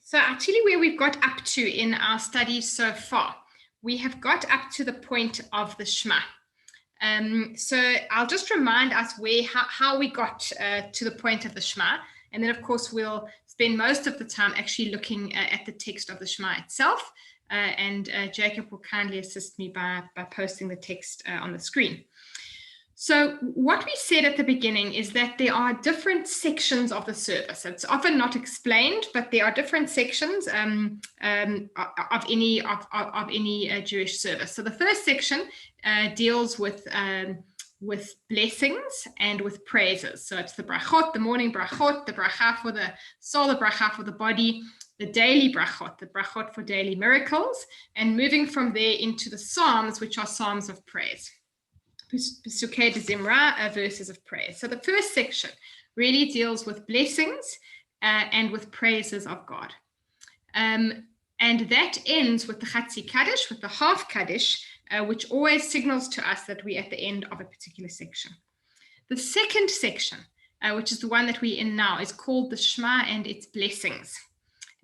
So actually where we've got up to in our study so far, we have got up to the point of the Shema. So I'll just remind us how we got to the point of the Shema. And then, of course, we'll spend most of the time actually looking at the text of the Shema itself. And Jacob will kindly assist me by posting the text on the screen. So what we said at the beginning is that there are different sections of the service. It's often not explained, but there are different sections of any Jewish service. So the first section deals with blessings and with praises. So it's the brachot, the morning brachot, the bracha for the soul, the bracha for the body, the daily brachot, the brachot for daily miracles, and moving from there into the psalms, which are psalms of praise. Pesukei de Zimra, verses of praise. So the first section really deals with blessings and with praises of God. And that ends with the Chatzi Kaddish, with the half Kaddish, which always signals to us that we're at the end of a particular section. The second section, which is the one that we're in now, is called the Shema and its blessings.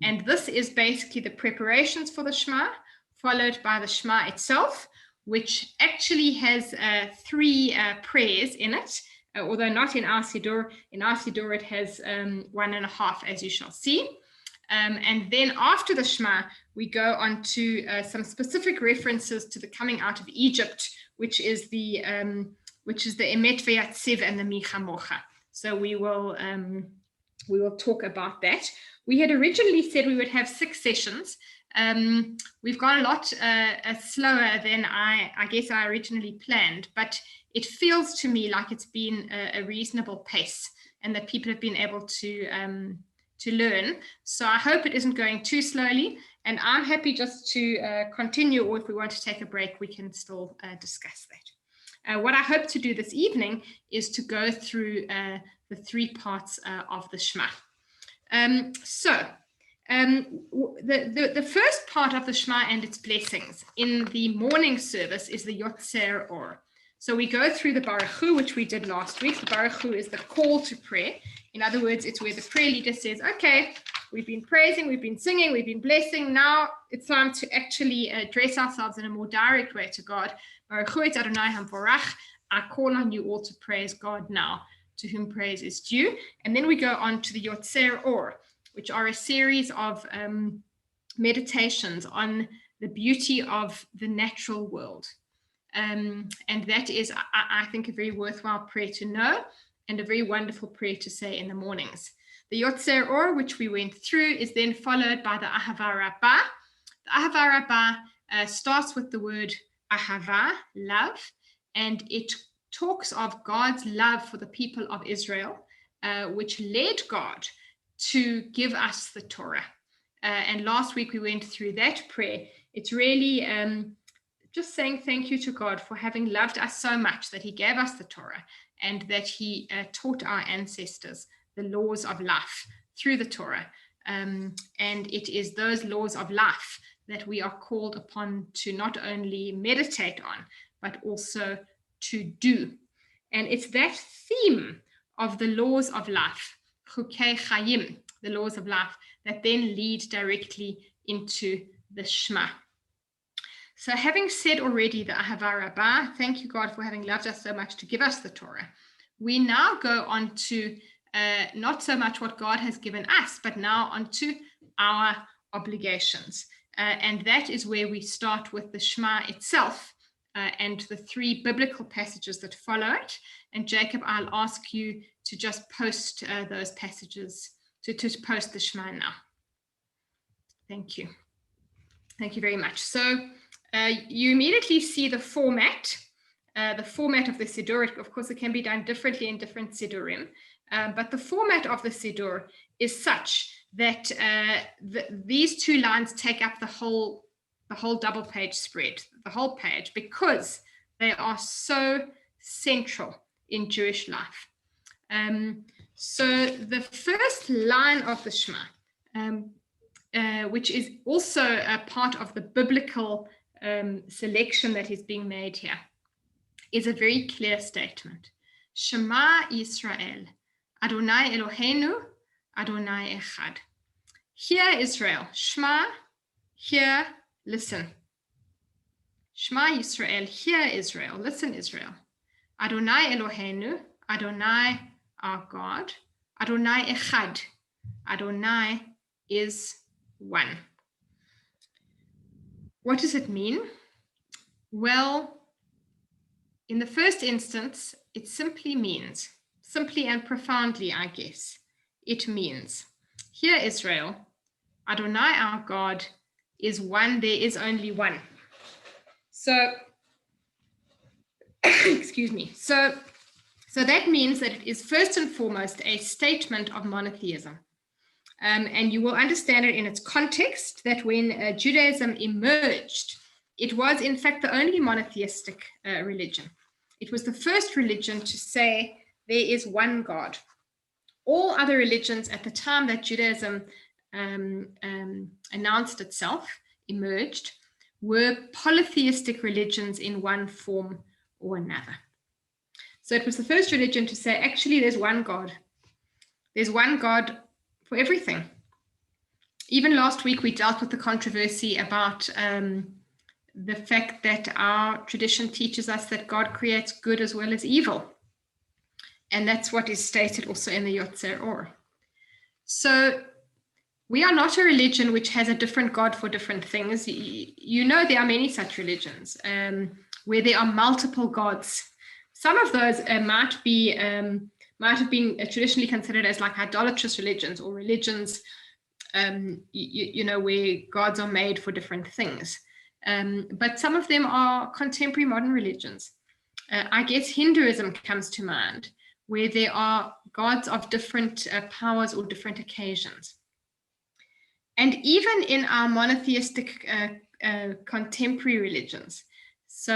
And this is basically the preparations for the Shema, followed by the Shema itself, which actually has three prayers in it, although not in our Siddur. In our Siddur, it has 1.5, as you shall see. And then after the Shema, we go on to some specific references to the coming out of Egypt, which is the Emet V'Yatziv and the Micha Mocha. So we will talk about that. We had originally said we would have 6 sessions. We've gone a lot slower than I guess I originally planned, but it feels to me like it's been a reasonable pace and that people have been able to learn. So I hope it isn't going too slowly, and I'm happy just to continue, or if we want to take a break, we can still discuss that. What I hope to do this evening is to go through the 3 parts of the Shema. The first part of the Shema and its blessings in the morning service is the Yotzer Or. So we go through the Baruch Hu, which we did last week. The Baruch Hu is the call to prayer. In other words, it's where the prayer leader says, okay, we've been praising, we've been singing, we've been blessing. Now it's time to actually address ourselves in a more direct way to God. Baruch Hu et Adonai HaMvorach. I call on you all to praise God now, to whom praise is due. And then we go on to the Yotzer Or, which are a series of meditations on the beauty of the natural world. And that is, I think, a very worthwhile prayer to know and a very wonderful prayer to say in the mornings. The Yotzer Or, which we went through, is then followed by the Ahava Rabbah. The Ahava Rabbah starts with the word Ahava, love, and it talks of God's love for the people of Israel, which led God to give us the Torah. And last week we went through that prayer. It's really just saying thank you to God for having loved us so much that he gave us the Torah and that he taught our ancestors the laws of life through the Torah. And it is those laws of life that we are called upon to not only meditate on, but also to do. And it's that theme of the laws of life, Chukei Chayim, the laws of life, that then lead directly into the Shema. So having said already the Ahava Rabbah, thank you God for having loved us so much to give us the Torah, we now go on to not so much what God has given us, but now onto our obligations. And that is where we start with the Shema itself and the 3 biblical passages that follow it. And Jacob, I'll ask you to just post those passages, to post the Shema now. Thank you. Thank you very much. So you immediately see the format of the Siddur. Of course, it can be done differently in different Siddurim, but the format of the Siddur is such that these 2 lines take up the whole double page spread, the whole page, because they are so central in Jewish life. So the first line of the Shema, which is also a part of the biblical selection that is being made here, is a very clear statement. Shema Yisrael, Adonai Eloheinu, Adonai Echad. Hear Israel. Shema, hear, listen. Shema Yisrael, hear Israel, listen Israel. Adonai Eloheinu, Adonai our God. Adonai Echad, Adonai is one. What does it mean? Well, in the first instance, it simply means, simply and profoundly, I guess, it means, hear Israel, Adonai our God is one, there is only one. So, excuse me. So that means that it is first and foremost a statement of monotheism. And you will understand it in its context that when Judaism emerged, it was in fact the only monotheistic religion. It was the first religion to say there is one God. All other religions at the time that Judaism announced itself, emerged, were polytheistic religions in one form or another. So it was the first religion to say, actually, there's one God. There's one God for everything. Even last week, we dealt with the controversy about the fact that our tradition teaches us that God creates good as well as evil. And that's what is stated also in the Yotzer Or. So we are not a religion which has a different God for different things. You know, there are many such religions where there are multiple gods. Some of those might have been traditionally considered as like idolatrous religions or religions, you know, where gods are made for different things. But some of them are contemporary modern religions. I guess Hinduism comes to mind, where there are gods of different powers or different occasions. And even in our monotheistic contemporary religions, so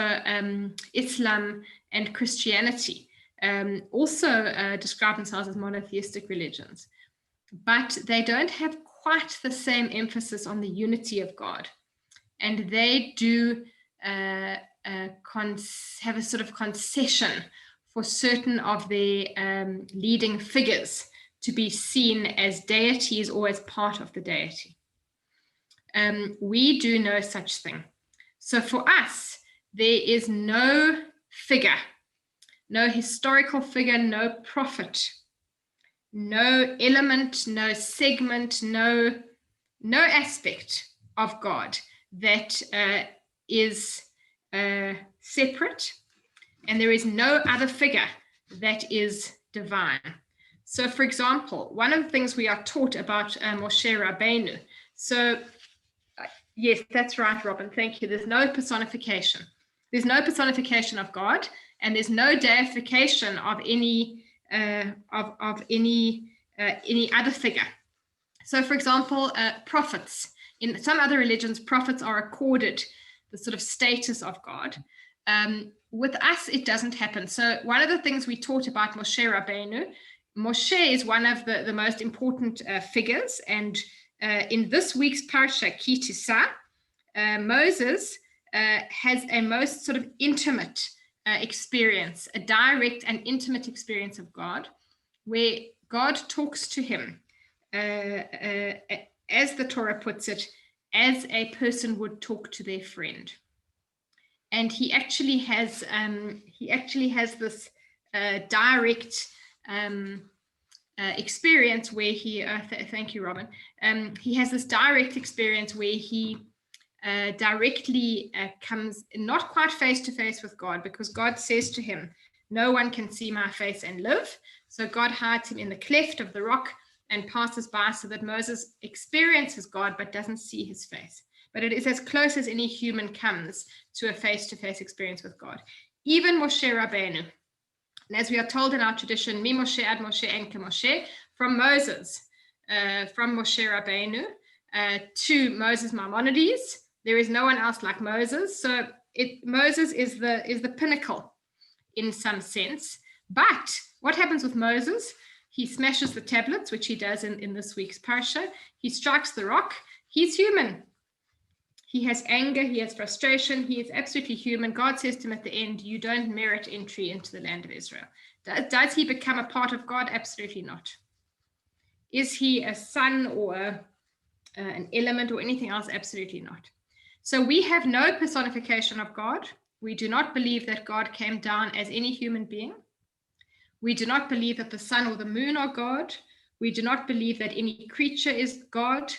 Islam and Christianity also describe themselves as monotheistic religions, but they don't have quite the same emphasis on the unity of God. And they do have a sort of concession for certain of their leading figures to be seen as deities or as part of the deity. We do no such thing. So for us, there is no figure, no historical figure, no prophet, no element, no segment, no aspect of God that is separate, and there is no other figure that is divine. So, for example, one of the things we are taught about Moshe Rabbeinu, so yes, that's right, Robin, thank you. There's no personification. There's no personification of God, and there's no deification of any other figure. So, for example, prophets. In some other religions, prophets are accorded the sort of status of God. With us, it doesn't happen. So one of the things we taught about Moshe Rabbeinu, Moshe is one of the most important figures. And in this week's Parsha, Ki Tisa, Moses has a most sort of intimate experience, a direct and intimate experience of God, where God talks to him, as the Torah puts it, as a person would talk to their friend. And he actually has this direct experience where he, thank you, Robin. He has this direct experience where he directly comes not quite face to face with God, because God says to him, no one can see my face and live. So God hides him in the cleft of the rock and passes by, so that Moses experiences God but doesn't see his face. But it is as close as any human comes to a face-to-face experience with God. Even Moshe Rabbeinu, and as we are told in our tradition, Mi Moshe ad Moshe en ke Moshe, from Moses, from Moshe Rabbeinu to Moses Maimonides, there is no one else like Moses. So Moses is the pinnacle in some sense. But what happens with Moses? He smashes the tablets, which he does in this week's Parsha. He strikes the rock. He's human. He has anger. He has frustration. He is absolutely human. God says to him at the end, you don't merit entry into the land of Israel. Does he become a part of God? Absolutely not. Is he a son or an element or anything else, absolutely not. So we have no personification of God. We do not believe that God came down as any human being. We do not believe that the sun or the moon are God. We do not believe that any creature is God,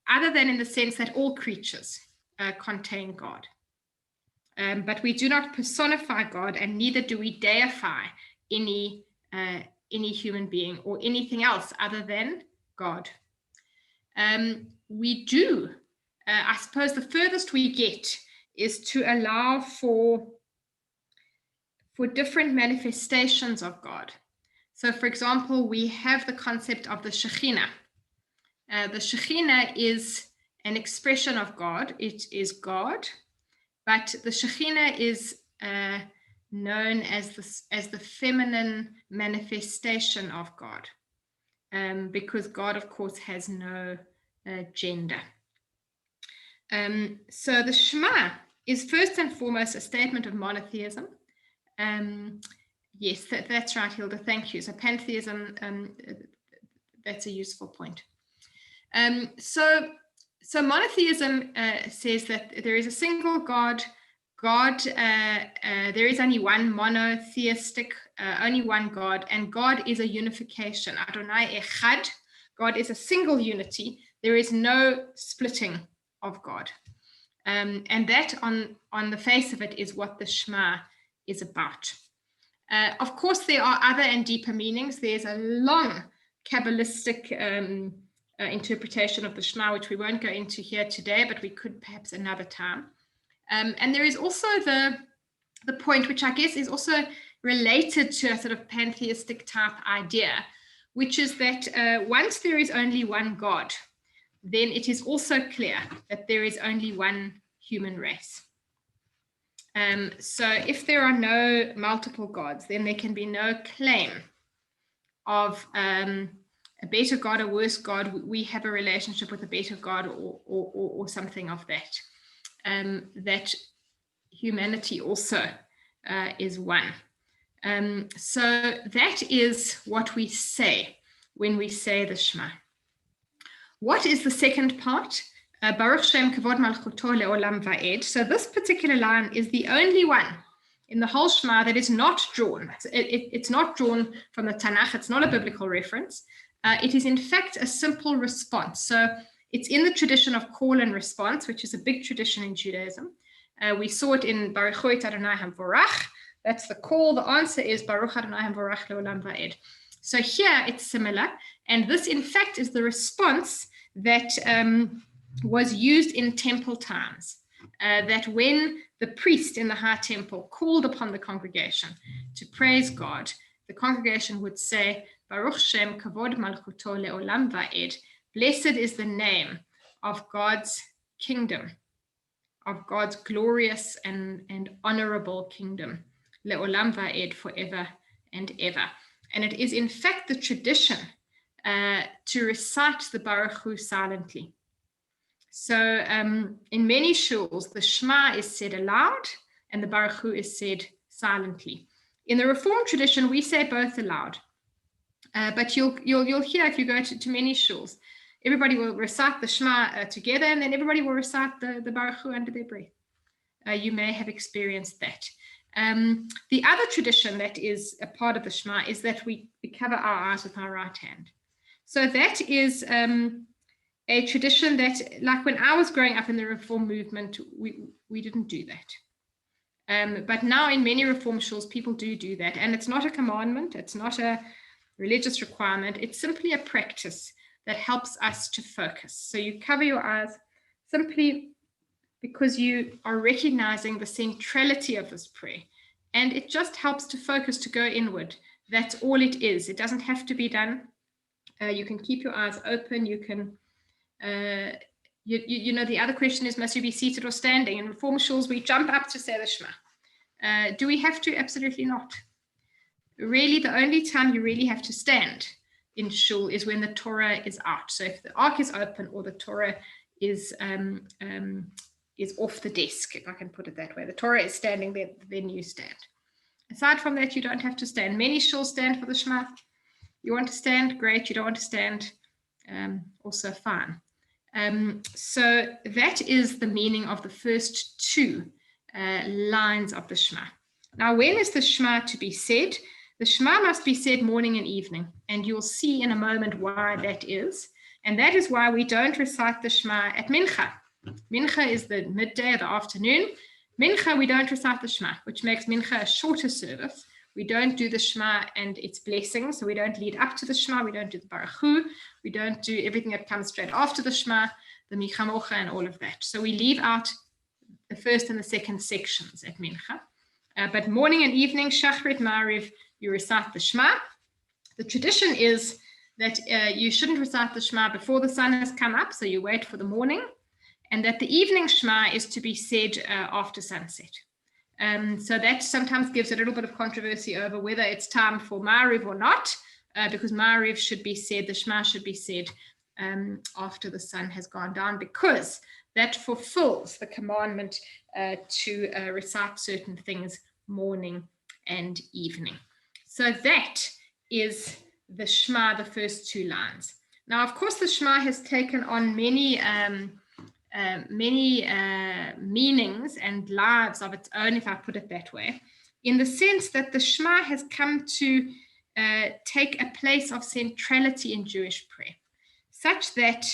other than in the sense that all creatures contain God. But we do not personify God, and neither do we deify any human being or anything else other than God. We do, I suppose the furthest we get is to allow for different manifestations of God. So, for example, we have the concept of the Shekhinah. The Shekhinah is an expression of God. It is God, but the Shekhinah is known as the feminine manifestation of God, because God, of course, has no gender. So the Shema is first and foremost a statement of monotheism. Yes, that's right, Hilda. Thank you. So pantheism, that's a useful point. So monotheism says that there is a single God. There is only one monotheistic, only one God, and God is a unification. Adonai Echad. God is a single unity. There is no splitting of God. And that on the face of it is what the Shema is about. Of course, there are other and deeper meanings. There's a long Kabbalistic interpretation of the Shema, which we won't go into here today, but we could perhaps another time. And there is also the point, which I guess is also related to a sort of pantheistic type idea, which is that once there is only one God, then it is also clear that there is only one human race. So if there are no multiple gods, then there can be no claim of a better God, a worse God. We have a relationship with a better God or something of that. That humanity also is one. So that is what we say when we say the Shema. What is the second part? Baruch Shem Kavod Malchuto Leolam Va'ed. So this particular line is the only one in the whole Shema that is not drawn. It's not drawn from the Tanakh. It's not a biblical reference. It is in fact a simple response. So it's in the tradition of call and response, which is a big tradition in Judaism. We saw it in Baruch Hu et Adonai Hamvorach. That's the call. The answer is Baruch Adonai Hamvorach Leolam Va'ed. So here it's similar. And this, in fact, is the response that was used in temple times. That when the priest in the high temple called upon the congregation to praise God, the congregation would say, Baruch Shem Kavod Malchuto Leolam Va'ed. Blessed is the name of God's kingdom, of God's glorious and honorable kingdom, Leolam Va'ed, forever and ever. And it is in fact the tradition to recite the Baruch Hu silently. So in many shuls, the Shema is said aloud and the Baruch Hu is said silently. In the Reform tradition, we say both aloud. But you'll hear if you go to many shuls, everybody will recite the Shema together, and then everybody will recite the Baruch Hu under their breath. You may have experienced that. The other tradition that is a part of the Shema is that we cover our eyes with our right hand. So that is a tradition that, like when I was growing up in the Reform movement, we didn't do that. But now in many Reform shuls, people do that. And it's not a commandment. It's not a religious requirement. It's simply a practice that helps us to focus. So you cover your eyes simply because you are recognizing the centrality of this prayer. And it just helps to focus, to go inward. That's all it is. It doesn't have to be done. You can keep your eyes open. You can, you know, the other question is, must you be seated or standing? In Reform shuls, we jump up to say the Shema. Do we have to? Absolutely not. Really, the only time you really have to stand in shul is when the Torah is out. So if the ark is open or the Torah is off the desk, if I can put it that way, the Torah is standing there, then you stand. Aside from that, you don't have to stand. Many shuls stand for the Shema. You want to stand, great. You don't want to stand, also fine. So that is the meaning of the first two lines of the Shema. Now, when is the Shema to be said? The Shema must be said morning and evening, and you'll see in a moment why that is. And that is why we don't recite the Shema at Mincha. Mincha is the midday or the afternoon. Mincha, we don't recite the Shema, which makes Mincha a shorter service. We don't do the Shema and its blessings, so we don't lead up to the Shema, we don't do the Baruch Hu, we don't do everything that comes straight after the Shema, the Micha Mocha and all of that. So we leave out the first and the second sections at Mincha. But morning and evening, Shachrit, Ma'ariv, you recite the Shema. The tradition is that you shouldn't recite the Shema before the sun has come up, so you wait for the morning, and that the evening Shema is to be said after sunset. So that sometimes gives a little bit of controversy over whether it's time for Ma'ariv or not, because Ma'ariv should be said, the Shema should be said after the sun has gone down, because that fulfills the commandment to recite certain things morning and evening. So that is the Shema, the first two lines. Now, of course, the Shema has taken on many meanings and lives of its own, if I put it that way, in the sense that the Shema has come to take a place of centrality in Jewish prayer, such that,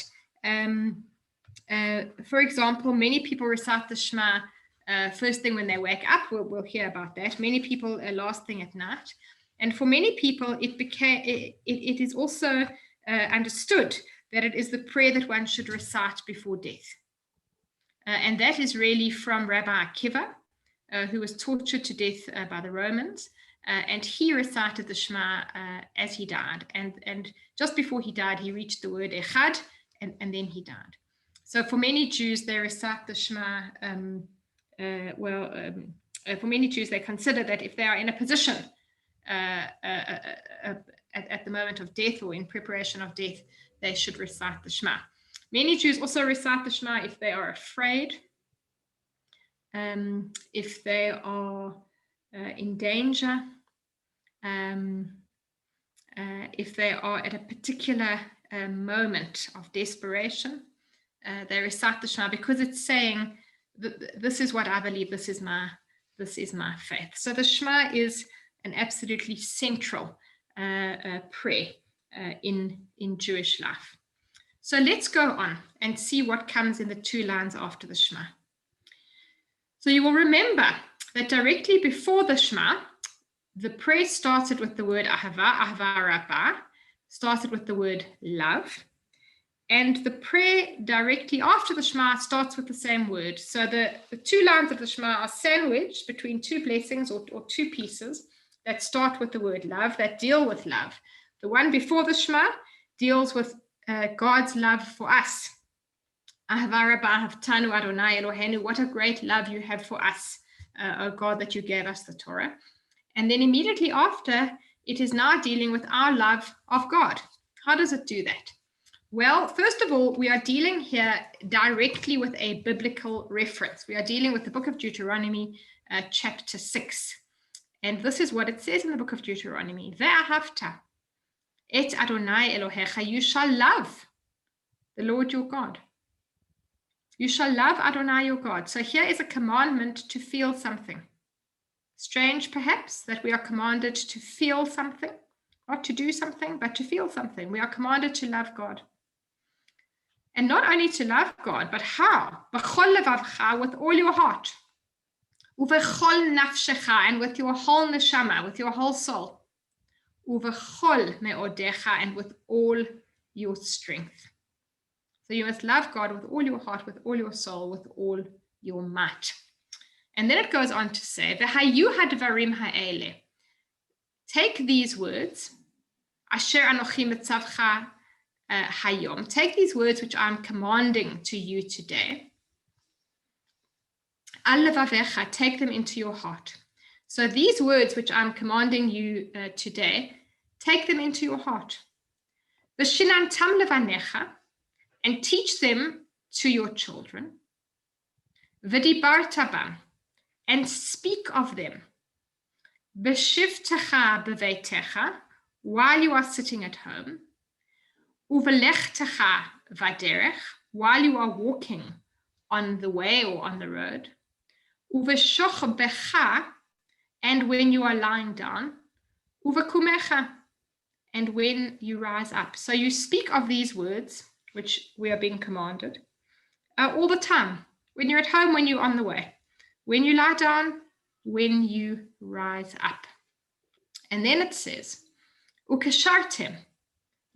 for example, many people recite the Shema first thing when they wake up. We'll hear about that. Many people last thing at night. And for many people, it is also understood that it is the prayer that one should recite before death. And that is really from Rabbi Akiva, who was tortured to death by the Romans. And he recited the Shema as he died. And just before he died, he reached the word Echad, and then he died. So for many Jews, they recite the Shema. For many Jews, they consider that if they are in a position at the moment of death or in preparation of death, they should recite the Shema. Many Jews also recite the Shema if they are afraid, if they are in danger, if they are at a particular moment of desperation. They recite the Shema because it's saying, this is what I believe, this is my faith. So the Shema is an absolutely central prayer in Jewish life. So let's go on and see what comes in the two lines after the Shema. So you will remember that directly before the Shema, the prayer started with the word Ahava Rabbah, started with the word love. And the prayer directly after the Shema starts with the same word. So the two lines of the Shema are sandwiched between two blessings or two pieces that start with the word love, that deal with love. The one before the Shema deals with God's love for us. Ahava Rabbah Havtanu Adonai Eloheinu, what a great love you have for us, O God, that you gave us the Torah. And then immediately after, it is now dealing with our love of God. How does it do that? Well, first of all, we are dealing here directly with a biblical reference. We are dealing with the book of Deuteronomy, chapter 6. And this is what it says in the book of Deuteronomy. Ve'ahavta et Adonai Elohecha, you shall love the Lord your God. You shall love Adonai your God. So here is a commandment to feel something. Strange, perhaps, that we are commanded to feel something, not to do something, but to feel something. We are commanded to love God. And not only to love God, but how? B'chol levavcha, with all your heart. Uv'chol nafshecha, and with your whole neshama, with your whole soul. Uv'chol me'odecha, and with all your strength. So you must love God with all your heart, with all your soul, with all your might. And then it goes on to say, V'hayu hadvarim ha'ele. Take these words, Asher anochi mitzavcha hayom. Take these words which I'm commanding to you today. Al levavecha, take them into your heart. So these words which I'm commanding you today, take them into your heart. V'shinantam levanecha, and teach them to your children. V'dibarta bam, and speak of them. B'shivtecha b'veitecha, while you are sitting at home. Uvelechtecha vaderech, while you are walking on the way or on the road. Uveshoch becha, and when you are lying down. Uvekumecha, and when you rise up. So you speak of these words, which we are being commanded, all the time. When you're at home, when you're on the way, when you lie down, when you rise up. And then it says, Ukeshartem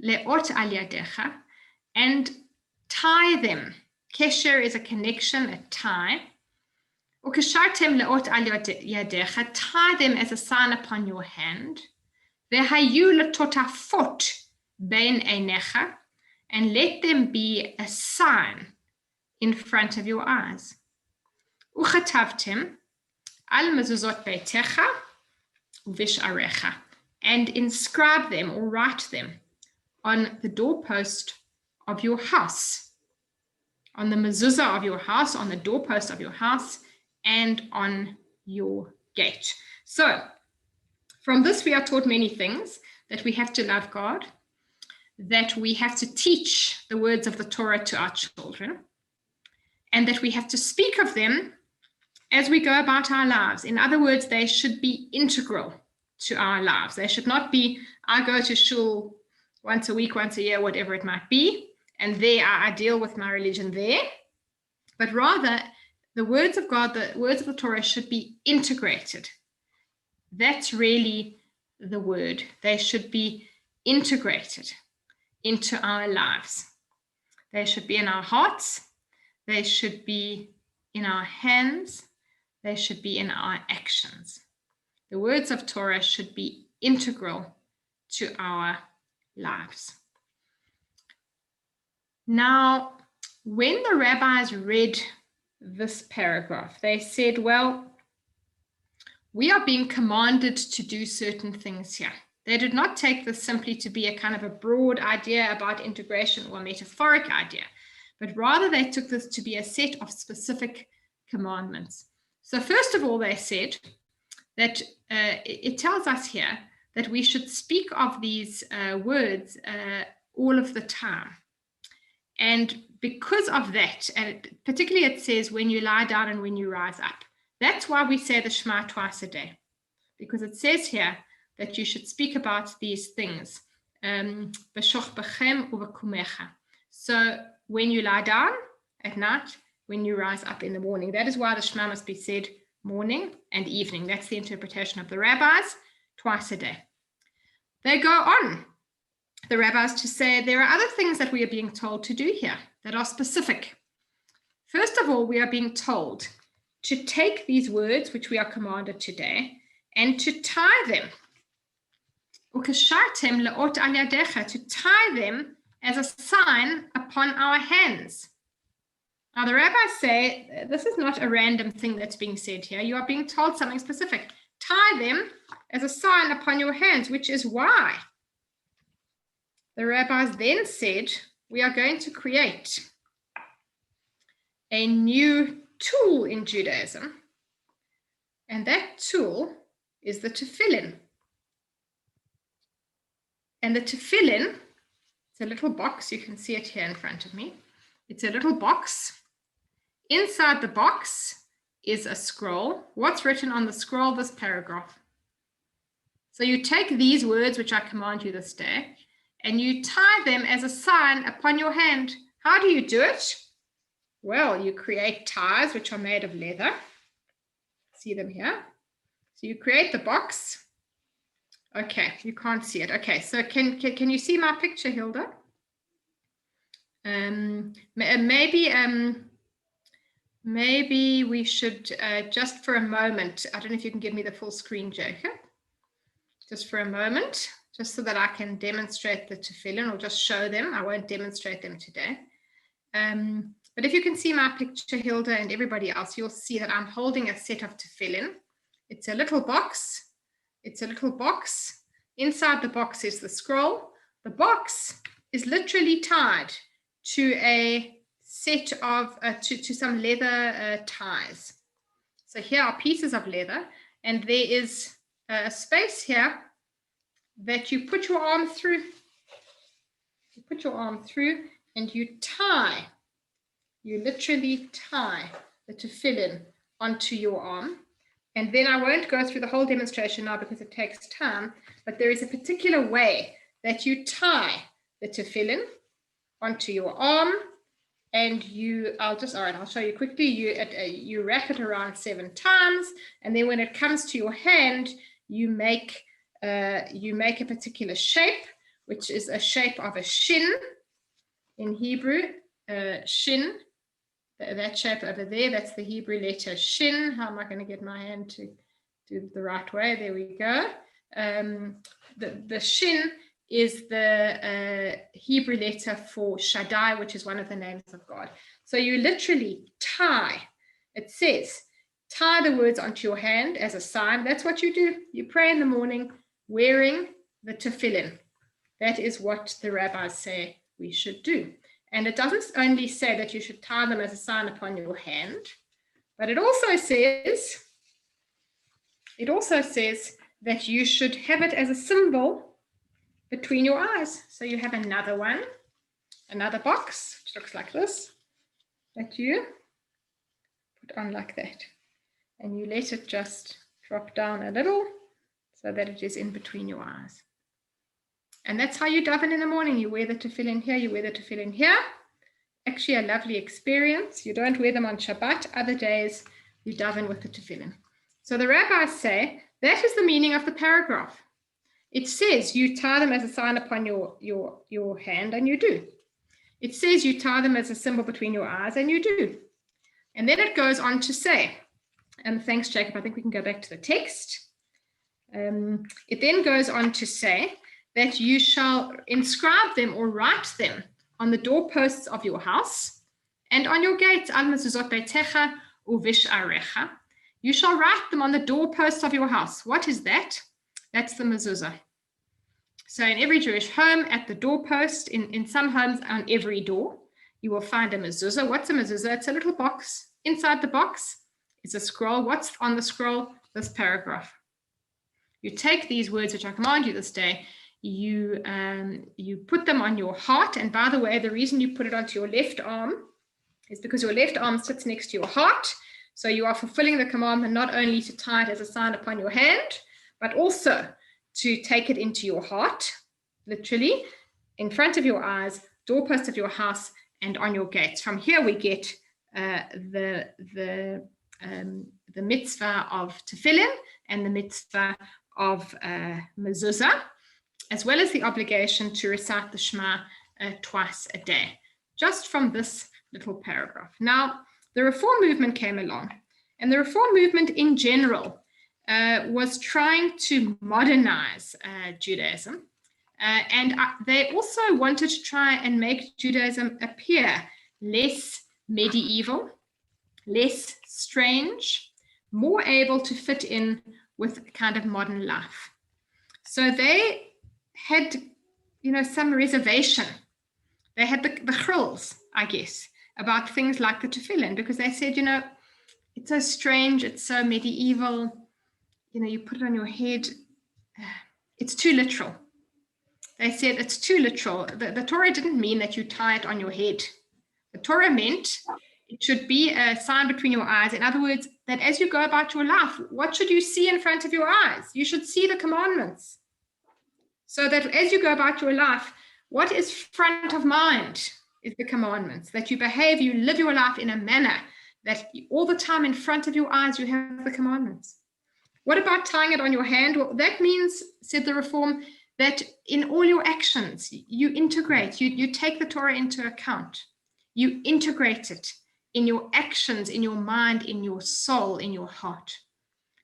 leot al yadecha, and tie them. Kesher is a connection, a tie. Ukeshartem leot al yadecha, tie them as a sign upon your hand. Vehayu letotafot bein einecha, and let them be a sign in front of your eyes. Uchatavtem al mezuzot beitecha uvish'arecha, and inscribe them or write them on the doorpost of your house, on the mezuzah of your house, on the doorpost of your house, and on your gate. So, from this we are taught many things, that we have to love God, that we have to teach the words of the Torah to our children, and that we have to speak of them as we go about our lives. In other words, they should be integral to our lives. They should not be, I go to shul once a week, once a year, whatever it might be, and there I deal with my religion there. But rather, the words of God, the words of the Torah should be integrated. That's really the word. They should be integrated into our lives. They should be in our hearts. They should be in our hands. They should be in our actions. The words of Torah should be integral to our lives. Now, when the rabbis read this paragraph, they said, well, we are being commanded to do certain things here. They did not take this simply to be a kind of a broad idea about integration or a metaphoric idea, but rather they took this to be a set of specific commandments. So first of all, they said that it tells us here that we should speak of these words all of the time. And because of that, and particularly it says when you lie down and when you rise up, that's why we say the Shema twice a day, because it says here that you should speak about these things. So when you lie down at night, when you rise up in the morning, that is why the Shema must be said morning and evening. That's the interpretation of the rabbis, twice a day. They go on, the rabbis, to say there are other things that we are being told to do here that are specific. First of all, we are being told to take these words, which we are commanded today, and to tie them. To tie them as a sign upon our hands. Now, the rabbis say this is not a random thing that's being said here. You are being told something specific. Tie them as a sign upon your hands, which is why the rabbis then said, we are going to create a new tool in Judaism, and that tool is the tefillin. And the tefillin, it's a little box, you can see it here in front of me. It's a little box. Inside the box is a scroll. What's written on the scroll? This paragraph. So you take these words, which I command you this day, and you tie them as a sign upon your hand. How do you do it? Well, you create ties, which are made of leather. See them here? So you create the box. Okay, you can't see it. Okay, so can you see my picture, Hilda? Maybe we should, just for a moment, I don't know if you can give me the full screen, Jacob. Just for a moment, just so that I can demonstrate the tefillin, or just show them. I won't demonstrate them today. But if you can see my picture, Hilda, and everybody else, you'll see that I'm holding a set of tefillin. It's a little box. It's a little box. Inside the box is the scroll. The box is literally tied to a set of, to some leather ties. So here are pieces of leather, and there is a space here that you put your arm through. You put your arm through and you tie you literally tie the tefillin onto your arm. And then I won't go through the whole demonstration now because it takes time, but there is a particular way that you tie the tefillin onto your arm, and I'll show you quickly. You wrap it around 7 times, and then when it comes to your hand, you make a particular shape, which is a shape of a shin in Hebrew, shin. That shape over there, that's the Hebrew letter shin. How am I going to get my hand to do it the right way? There we go. The shin is the Hebrew letter for Shaddai, which is one of the names of God. So you literally tie, it says, tie the words onto your hand as a sign. That's what you do. You pray in the morning wearing the tefillin. That is what the rabbis say we should do. And it doesn't only say that you should tie them as a sign upon your hand, but it also says that you should have it as a symbol between your eyes. So you have another box, which looks like this, that you put on like that. And you let it just drop down a little so that it is in between your eyes. And that's how you daven in the morning. You wear the tefillin here, you wear the tefillin here. Actually a lovely experience. You don't wear them on Shabbat. Other days you daven with the tefillin. So the rabbis say that is the meaning of the paragraph. It says you tie them as a sign upon your hand, and you do. It says you tie them as a symbol between your eyes, and you do. And then it goes on to say, and thanks Jacob, I think we can go back to the text. It then goes on to say that you shall inscribe them or write them on the doorposts of your house and on your gates. Al mezuzot beitecha uvish'arecha. You shall write them on the doorposts of your house. What is that? That's the mezuzah. So in every Jewish home, at the doorpost, in some homes on every door, you will find a mezuzah. What's a mezuzah? It's a little box. Inside the box is a scroll. What's on the scroll? This paragraph. You take these words which I command you this day, you put them on your heart. And by the way, the reason you put it onto your left arm is because your left arm sits next to your heart. So you are fulfilling the commandment not only to tie it as a sign upon your hand, but also to take it into your heart, literally, in front of your eyes, doorpost of your house, and on your gates. From here we get the mitzvah of tefillin and the mitzvah of mezuzah, as well as the obligation to recite the Shema twice a day, just from this little paragraph. Now, the Reform movement came along, and the Reform movement in general was trying to modernize Judaism, and they also wanted to try and make Judaism appear less medieval, less strange, more able to fit in with kind of modern life. So they had, some reservation. They had the chills, I guess, about things like the tefillin, because they said, it's so strange, it's so medieval, you put it on your head, it's too literal. They said it's too literal. The Torah didn't mean that you tie it on your head. The Torah meant it should be a sign between your eyes. In other words, that as you go about your life, what should you see in front of your eyes? You should see the commandments. So that as you go about your life, what is front of mind is the commandments, that you behave, you live your life in a manner that all the time in front of your eyes, you have the commandments. What about tying it on your hand? Well, that means, said the Reform, that in all your actions, you integrate, you take the Torah into account. You integrate it in your actions, in your mind, in your soul, in your heart.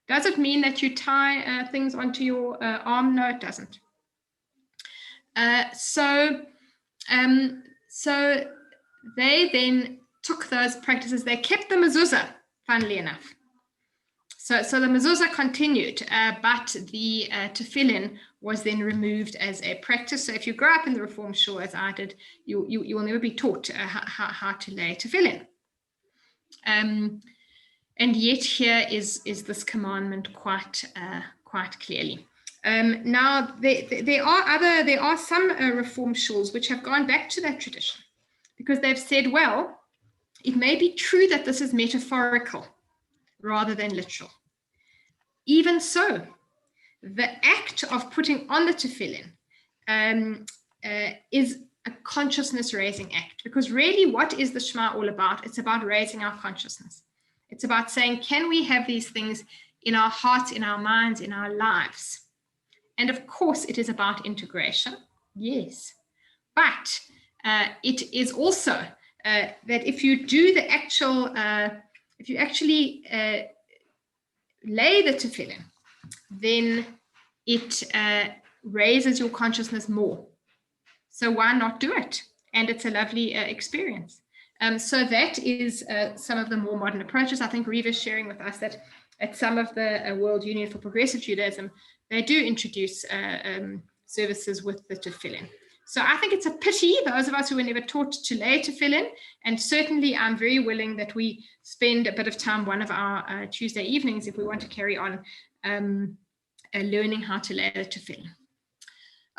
Does it mean that you tie things onto your arm? No, it doesn't. So they then took those practices. They kept the mezuzah, funnily enough. So the mezuzah continued, but the tefillin was then removed as a practice. So if you grow up in the Reform shul, as I did, you will never be taught how to lay tefillin. And yet here is this commandment quite clearly. Now there are some Reform shuls which have gone back to that tradition, because they've said, well, it may be true that this is metaphorical rather than literal. Even so, the act of putting on the tefillin is a consciousness-raising act, because really, what is the Shema all about? It's about raising our consciousness. It's about saying, can we have these things in our hearts, in our minds, in our lives? And of course, it is about integration, yes. But it is also that if you do the actual, if you actually lay the tefillin, then it raises your consciousness more. So why not do it? And it's a lovely experience. So that is some of the more modern approaches. I think Reva's sharing with us that at some of the World Union for Progressive Judaism, they do introduce services with the tefillin. So I think it's a pity, those of us who were never taught to lay tefillin, and certainly I'm very willing that we spend a bit of time one of our Tuesday evenings if we want to carry on learning how to lay the tefillin.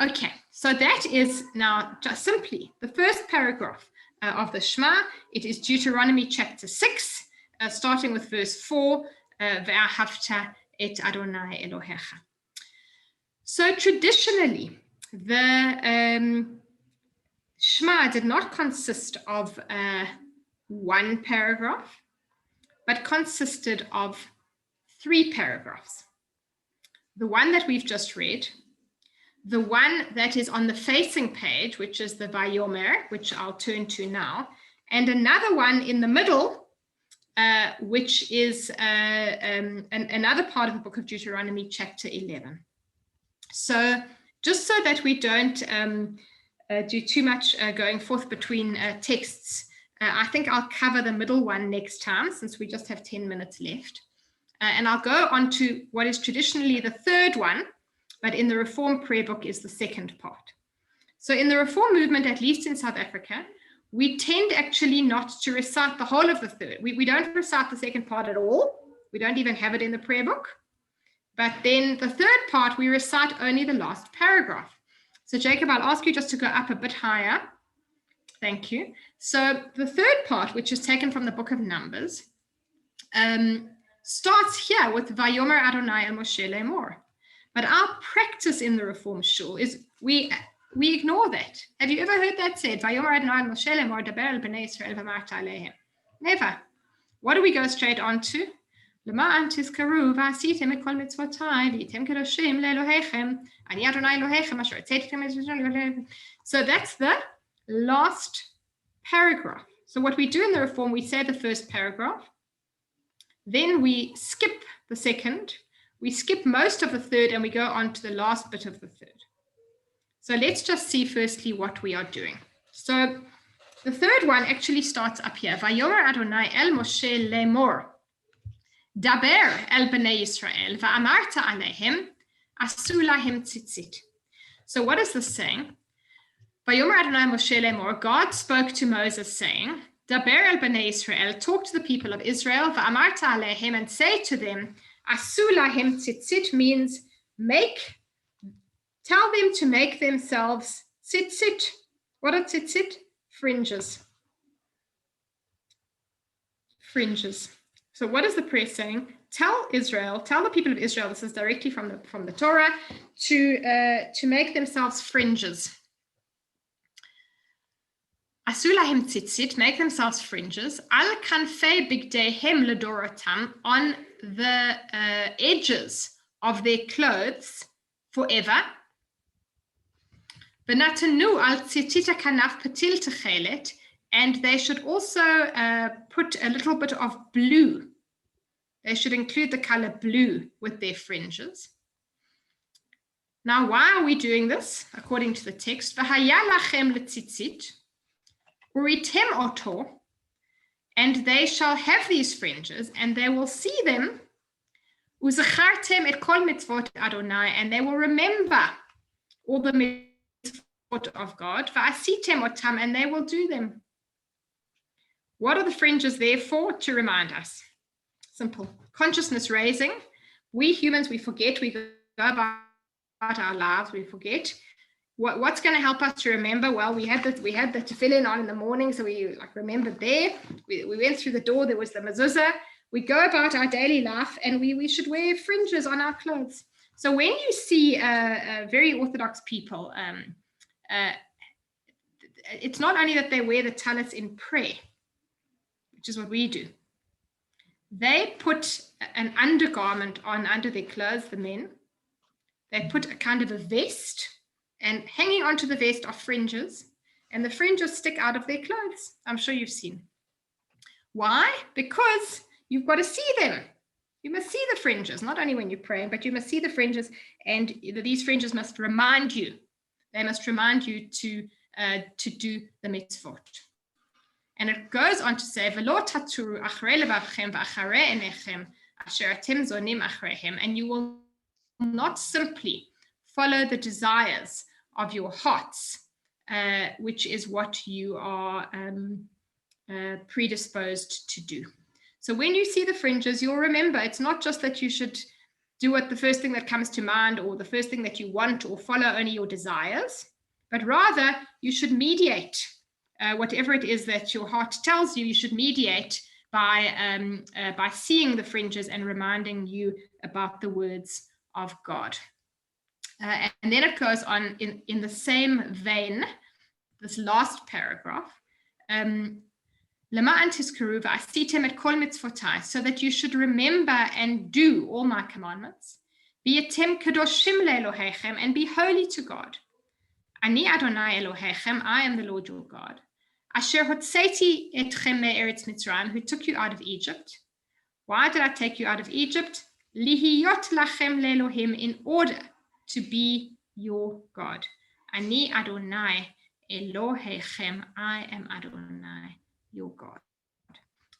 Okay, so that is now just simply the first paragraph of the Shema. It is Deuteronomy chapter 6, starting with verse 4, Ve'ahavta et Adonai Elohecha. So traditionally, the Shema did not consist of one paragraph, but consisted of 3 paragraphs. The one that we've just read, the one that is on the facing page, which is the Vayomer, which I'll turn to now, and another one in the middle, which is another part of the book of Deuteronomy, chapter 11. So just so that we don't do too much going forth between texts, I think I'll cover the middle one next time, since we just have 10 minutes left. And I'll go on to what is traditionally the third one, but in the Reform prayer book is the second part. So in the Reform movement, at least in South Africa, we tend actually not to recite the whole of the third. We don't recite the second part at all. We don't even have it in the prayer book. But then the third part, we recite only the last paragraph. So Jacob, I'll ask you just to go up a bit higher. Thank you. So the third part, which is taken from the book of Numbers, starts here with Vayomer Adonai el Moshe Lemor. But our practice in the Reform Shul is we ignore that. Have you ever heard that said? Vayomer Adonai el Moshe Lemor daber el bnei Yisrael v'amarta alehem. Never. What do we go straight on to? למען תזכרו ועשיתם את כל מצוותיי והייתם קדושים לאלוהיכם אני אדוני אלוהיכם אשר הוצאתי אתכם מארץ מצרים. So that's the last paragraph. So what we do in the Reform, we say the first paragraph, then we skip the second, we skip most of the third, and we go on to the last bit of the third. So let's just see firstly what we are doing. So the third one actually starts up here. Vayomer Adonai el Moshe Lemor. Daber el bnei Yisrael va'amarta alehem asu lahem tzitzit. So what is this saying? Vayomer Adonai Moshe Lemor, God spoke to Moses saying, Daber el bnei Yisrael, talk to the people of Israel, va'amarta alehem, and say to them, asu lahem tzitzit means tell them to make themselves tzitzit. What are tzitzit? Fringes. Fringes. So what is the prayer saying? Tell the people of Israel, this is directly from the Torah, to make themselves fringes. Asu lahem tzitzit, make themselves fringes. Al kanfei bigdeihem ledorotam, on the edges of their clothes forever. V'natanu al tzitzita kanaf patil techelet, and they should also put a little bit of blue. They should include the color blue with their fringes. Now, why are we doing this? According to the text, V'haya lachem letzitzit, uritem oto, and they shall have these fringes, and they will see them, uzachartem et kol mitzvot Adonai, and they will remember all the mitzvot of God, va'asitem otam, and they will do them. What are the fringes there for? To remind us. Simple. Consciousness raising. We humans, we forget, we go about our lives, we forget. What's going to help us to remember? Well, we had the tefillin on in the morning, so we remembered there. We went through the door. There was the mezuzah. We go about our daily life, and we should wear fringes on our clothes. So when you see very Orthodox people, it's not only that they wear the talis in prayer, which is what we do. They put an undergarment on under their clothes, the men. They put a kind of a vest, and hanging onto the vest are fringes, and the fringes stick out of their clothes. I'm sure you've seen. Why? Because you've got to see them. You must see the fringes, not only when you're praying, but you must see the fringes, and these fringes must remind you. They must remind you to do the mitzvot. And it goes on to say, and you will not simply follow the desires of your hearts, which is what you are predisposed to do. So when you see the fringes, you'll remember it's not just that you should do what the first thing that comes to mind or the first thing that you want or follow only your desires, but rather you should mediate whatever it is that your heart tells you. You should mediate by seeing the fringes and reminding you about the words of God. And then it goes on in the same vein, this last paragraph, so that you should remember and do all my commandments. And be holy to God. Ani Adonai Elohechem, I am the Lord your God. Asher hotzeti etchem me'eretz Mitzrayim, who took you out of Egypt. Why did I take you out of Egypt? Lihiyot lachem le'Elohim, in order to be your God. Ani Adonai Elohechem, I am Adonai, your God.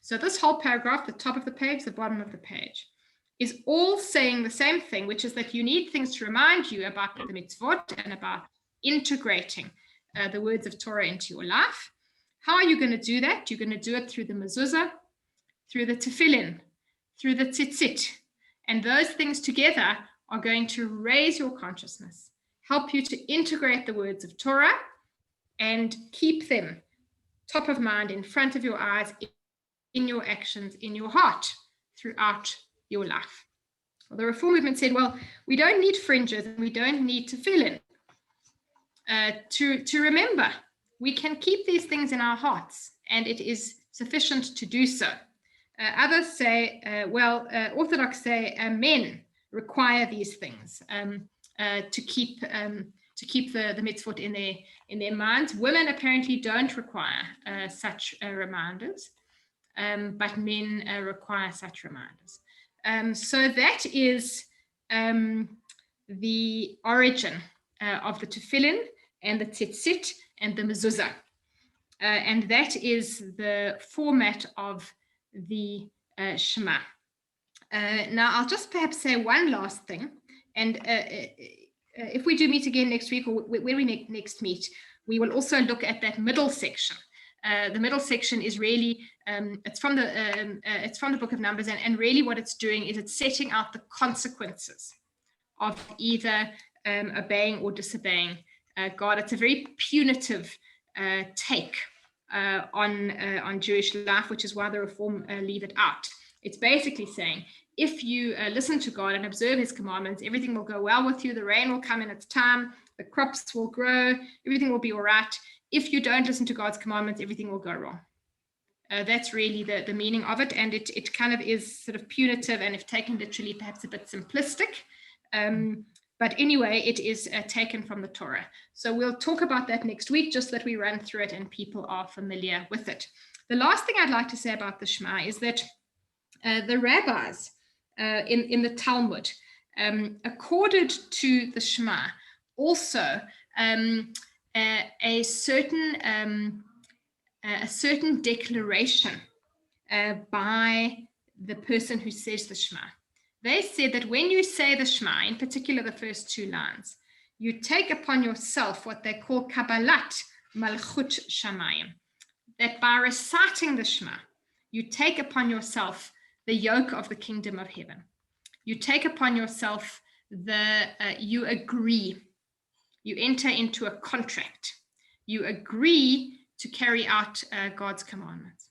So this whole paragraph, the top of the page, the bottom of the page, is all saying the same thing, which is that you need things to remind you about the mitzvot and about integrating the words of Torah into your life. How are you going to do that? You're going to do it through the mezuzah, through the tefillin, through the tzitzit. And those things together are going to raise your consciousness, help you to integrate the words of Torah and keep them top of mind, in front of your eyes, in your actions, in your heart, throughout your life. Well, the Reform movement said, well, we don't need fringes and we don't need tefillin to remember. We can keep these things in our hearts, and it is sufficient to do so. Others say, Orthodox say men require these things to keep the mitzvot in their minds. Women apparently don't require such reminders, but men require such reminders. So that is the origin of the tefillin and the tzitzit and the mezuzah. And that is the format of the Shema. Now, I'll just perhaps say one last thing. And if we do meet again next week, or when we next meet, we will also look at that middle section. The middle section is really, it's from the book of Numbers, and really what it's doing is it's setting out the consequences of either obeying or disobeying God. It's a very punitive take on Jewish life, which is why the Reform leave it out. It's basically saying, if you listen to God and observe his commandments, everything will go well with you. The rain will come in its time. The crops will grow. Everything will be all right. If you don't listen to God's commandments, everything will go wrong. That's really the meaning of it. And it kind of is sort of punitive, and if taken literally, perhaps a bit simplistic. But anyway, it is taken from the Torah. So we'll talk about that next week, just that we run through it and people are familiar with it. The last thing I'd like to say about the Shema is that the rabbis in the Talmud accorded to the Shema also a certain declaration by the person who says the Shema. They said that when you say the Shema, in particular the first two lines, you take upon yourself what they call Kabbalat Malchut Shamayim. That by reciting the Shema, you take upon yourself the yoke of the kingdom of heaven. You take upon yourself you agree You enter into a contract. You agree to carry out God's commandments.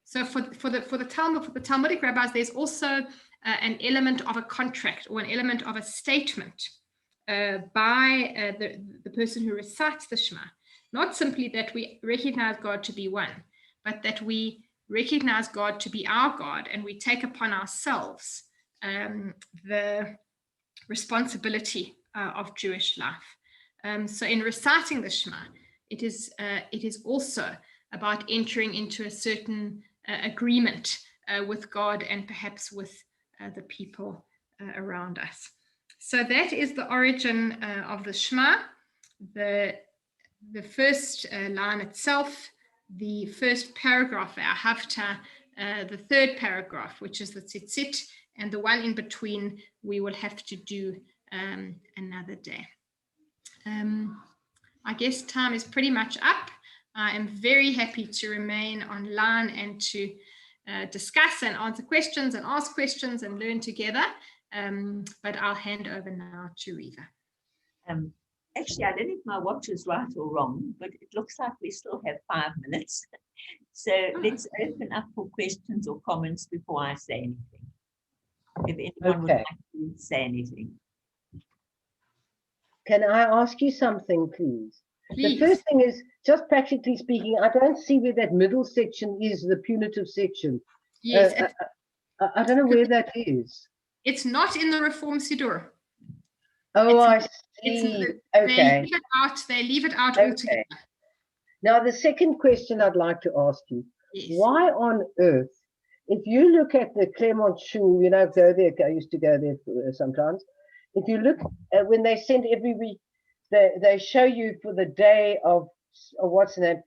So for the Talmudic rabbis, there's also an element of a contract or an element of a statement by the person who recites the Shema. Not simply that we recognize God to be one, but that we recognize God to be our God, and we take upon ourselves the responsibility of Jewish life. So in reciting the Shema, it is also about entering into a certain agreement with God and perhaps with the people around us. So that is the origin of the Shema. The first line itself, the first paragraph, our Haftarah, the third paragraph, which is the tzitzit, and the one in between we will have to do another day. I guess time is pretty much up. I am very happy to remain online and to discuss and answer questions and ask questions and learn together. But I'll hand over now to Riva. Actually, I don't know if my watch is right or wrong, but it looks like we still have 5 minutes. So let's open up for questions or comments before I say anything. If anyone would like to say anything. Can I ask you something, please? Please. The first thing is, just practically speaking, I don't see where that middle section is, the punitive section. Yes, I don't know where that is. it's not in the Reform Siddur. Oh, I see. Okay. They leave it out altogether. Now, the second question I'd like to ask you, why on earth, if you look at the Claremont Shul, you know, go there, I used to go there sometimes. If you look at when they send every week, they show you for the day of what's the name,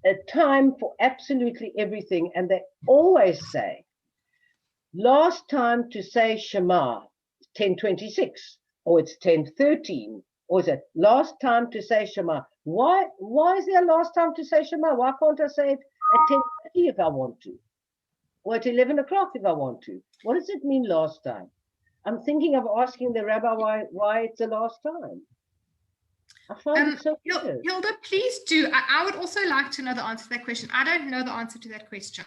a time for absolutely everything. And they always say, last time to say Shema, 10:26, or it's 10:13, or is it last time to say Shema? Why is there a last time to say Shema? Why can't I say it at 10:30 if I want to? Or at 11 o'clock if I want to? What does it mean last time? I'm thinking of asking the rabbi why it's the last time. I find it so weird. Hilda, please do. I would also like to know the answer to that question. I don't know the answer to that question.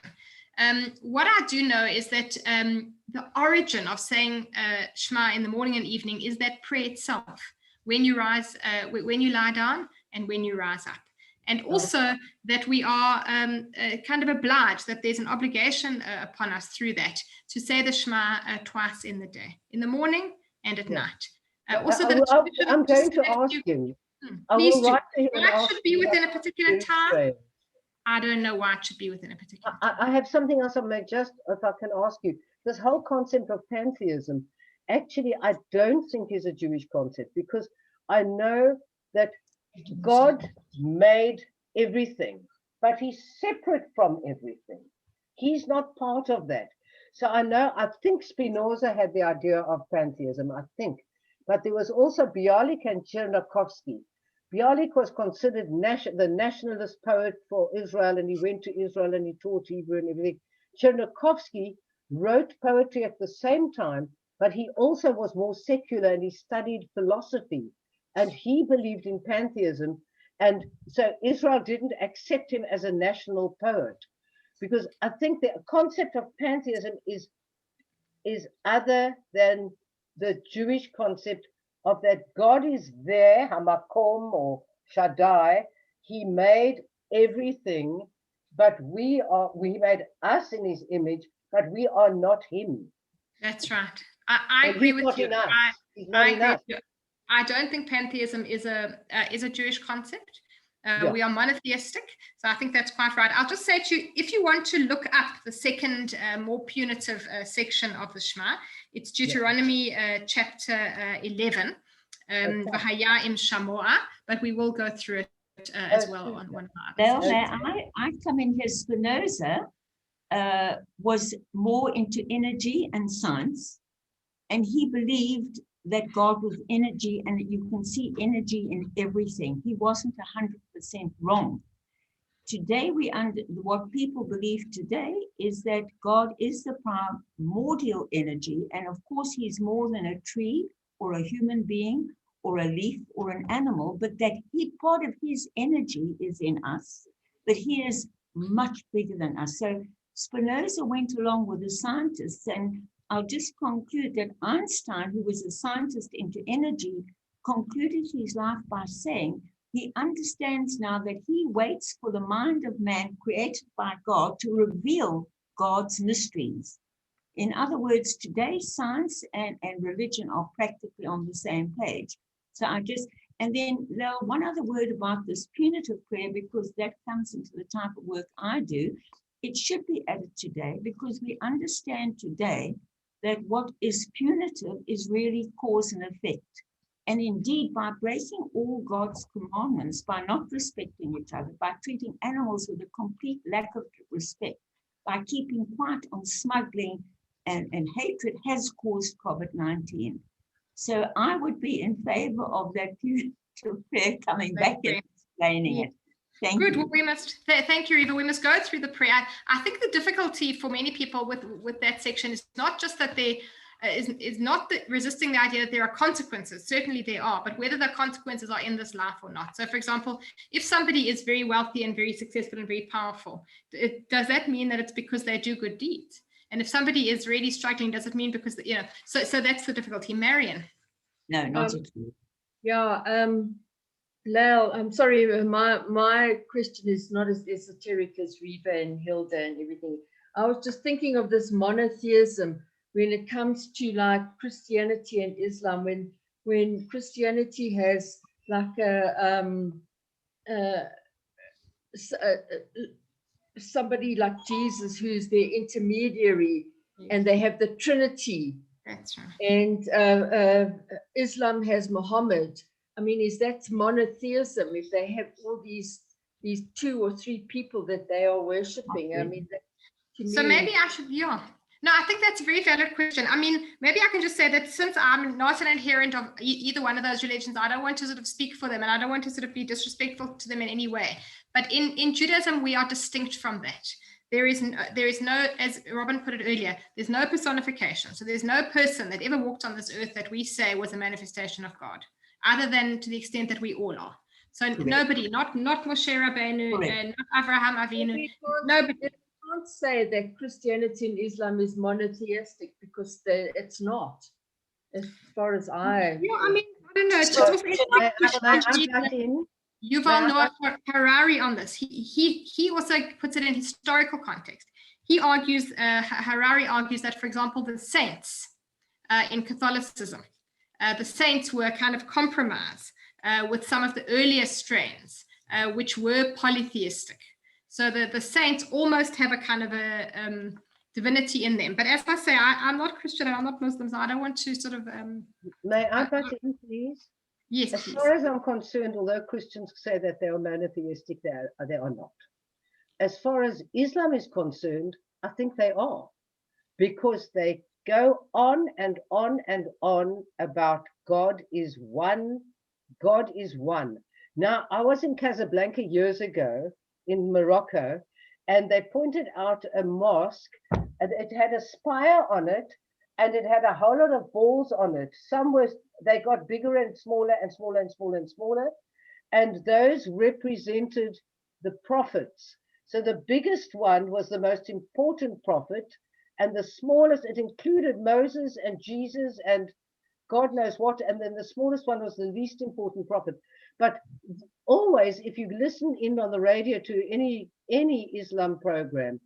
What I do know is that the origin of saying Shema in the morning and evening is that prayer itself, when you rise, when you lie down and when you rise up. And also that we are kind of obliged, that there's an obligation upon us through that to say the Shema twice in the day, in the morning and at night. Also, I'm going to ask you. Please do. Why it should be within a particular time. I don't know why it should be within a particular time. I have something else I may just, if I can ask you. This whole concept of pantheism, actually, I don't think is a Jewish concept, because I know that God made everything, but he's separate from everything. He's not part of that. So I think Spinoza had the idea of pantheism, I think. But there was also Bialik and Chernyakhovsky. Bialik was considered the nationalist poet for Israel, and he went to Israel and he taught Hebrew and everything. Chernyakhovsky wrote poetry at the same time, but he also was more secular and he studied philosophy, and he believed in pantheism. And so Israel didn't accept him as a national poet, because I think the concept of pantheism is other than the Jewish concept of that God is there, Hamakom or Shaddai. He made everything, but we made us in his image, but we are not him. That's right. I agree with you. I agree with you. I don't think pantheism is a Jewish concept. We are monotheistic, so I think that's quite right. I'll just say to you, if you want to look up the second, more punitive section of the Shema, it's Deuteronomy chapter 11, V'haya im Shamoah, but we will go through it as well on one of our other sessions. I come in here, Spinoza was more into energy and science, and he believed that God was energy, and that you can see energy in everything. He wasn't 100% wrong. Today, what people believe today is that God is the primordial energy, and of course, he's more than a tree or a human being or a leaf or an animal, but that part of his energy is in us, but he is much bigger than us. So Spinoza went along with the scientists, and I'll just conclude that Einstein, who was a scientist into energy, concluded his life by saying he understands now that he waits for the mind of man created by God to reveal God's mysteries. In other words, today science and religion are practically on the same page. So and then Lel, one other word about this punitive prayer, because that comes into the type of work I do. It should be added today because we understand today that what is punitive is really cause and effect. And indeed, by breaking all God's commandments, by not respecting each other, by treating animals with a complete lack of respect, by keeping quiet on smuggling and hatred, has caused COVID-19. So I would be in favor of that punitive prayer coming back and explaining it. Thank Good. you. Well, we must thank you, Eva. We must go through the prayer. I think the difficulty for many people with that section is not just that they is not resisting the idea that there are consequences. Certainly there are, but whether the consequences are in this life or not. So, for example, if somebody is very wealthy and very successful and very powerful, does that mean that it's because they do good deeds? And if somebody is really struggling, does it mean because So that's the difficulty, Marion. No, not at all. Yeah. Lel, I'm sorry, my question is not as esoteric as Reva and Hilda and everything. I was just thinking of this monotheism when it comes to like Christianity and Islam, when Christianity has like somebody like Jesus who's their intermediary, and they have the Trinity. That's right. And Islam has Muhammad. I mean, is that monotheism if they have all these 2 or 3 people that they are worshiping? I mean, so maybe I should, No, I think that's a very valid question. I mean, maybe I can just say that since I'm not an adherent of either one of those religions, I don't want to sort of speak for them, and I don't want to sort of be disrespectful to them in any way. But in Judaism, we are distinct from that. There is no, as Robin put it earlier, there's no personification. So there's no person that ever walked on this earth that we say was a manifestation of God, other than to the extent that we all are. So nobody, not Moshe Rabbeinu, not Avraham Avinu, nobody. You can't say that Christianity and Islam is monotheistic because it's not, as far as I. Yeah, I mean, I don't know. Yuval Noah Harari on this. He also puts it in historical context. He argues, Harari argues that, for example, the saints in Catholicism, the saints were kind of compromised with some of the earlier strains, which were polytheistic. So the saints almost have a kind of a divinity in them. But as I say, I'm not Christian and I'm not Muslim, so I don't want to sort of... May I butt in, please? Yes, As please. far as I'm concerned, although Christians say that they are monotheistic, they are not. As far as Islam is concerned, I think they are, because they go on and on and on about God is one, God is one. Now, I was in Casablanca years ago in Morocco, and they pointed out a mosque, and it had a spire on it, and it had a whole lot of balls on it. They got bigger and smaller and smaller and smaller and smaller, and those represented the prophets. So the biggest one was the most important prophet, and the smallest, it included Moses and Jesus and God knows what, and then the smallest one was the least important prophet. But always, if you listen in on the radio to any Islam program,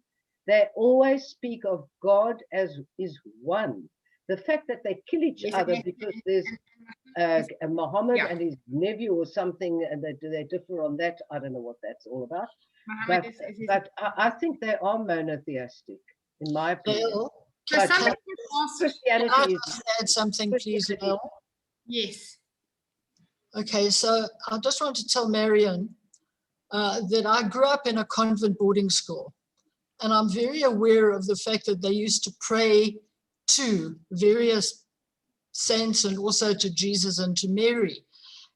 they always speak of God as is one. The fact that they kill each other because there's a Muhammad and his nephew or something, and they differ on that, I don't know what that's all about. But I think they are monotheistic, in my opinion. So somebody Christianity Can I just add something, please, Mel? Yes. Okay, so I just want to tell Marion that I grew up in a convent boarding school, and I'm very aware of the fact that they used to pray to various saints and also to Jesus and to Mary.